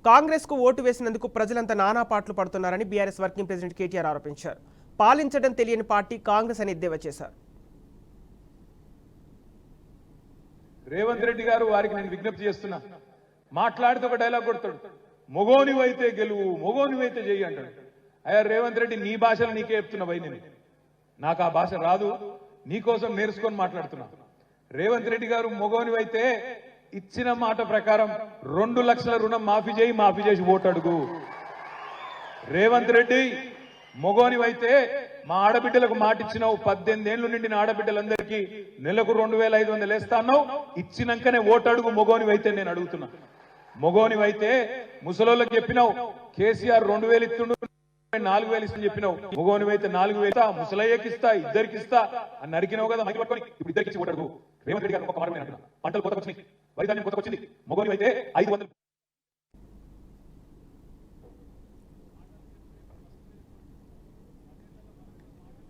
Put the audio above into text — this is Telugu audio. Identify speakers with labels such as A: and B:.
A: కాంగ్రెస్ కు ఓటు వేసినందుకు ప్రజలంతా నానా పాటలు పడుతున్నారని బీఆర్ఎస్ వర్కింగ్ ప్రెసిడెంట్ కేటీఆర్ ఆరోపించారు. పాలించడం తెలియని పార్టీ కాంగ్రెస్ అని ఎద్దేవా చేశారు.
B: రేవంత్ రెడ్డి గారు వారికి నేను విజ్ఞప్తి చేస్తున్నా, మాట్లాడితే ఒక డైలాగ్ కొడతాడు, మొగోనివైతే గెలువు, మొగోనివైతే చెయ్యి అంటాడు. అయ్యా రేవంత్ రెడ్డి, నీ భాషలు నీకే చెప్తున్నా భయ్, నేను నాకు ఆ భాష రాదు, నీకోసం నేర్చుకొని మాట్లాడుతున్నా. రేవంత్ రెడ్డి గారు మొగోనివైతే ఇచ్చిన మాట ప్రకారం 2 లక్షల రుణం మాఫీ చేసి ఓటు అడుగు. రేవంత్ రెడ్డి మొగోనివైతే మా ఆడబిడ్డలకు మాట ఇచ్చినావు, 18 ఏళ్లు నిండిన ఆడబిడ్డలందరికీ నెలకు 2500 వేస్తా అన్నావు, ఇచ్చినాకనే ఓటు అడుగు. మొగోనివైతే నేను అడుగుతున్నా. మొగోనివైతే ముసలోళ్ళకి చెప్పినావు, కేసీఆర్ 2000 ఇస్తుండు, 4000 ఇస్తని చెప్పినావు. మొగోనివైతే 4000 ముసలయ్యకి ఇస్తా, ఇద్దరికి ఇస్తా అని నరికినావు కదా, మైకి పట్టుకొని ఇప్పుడు ఇద్దరికి ఇచ్చి ఓటు అడుగు. రేవంత్ రెడ్డి గారు ఒక మాట, పంటలు కొత్తకొచ్చినాయి, వరి ధాన్యం కొత్తకొచ్చింది, మొగోనివైతే 500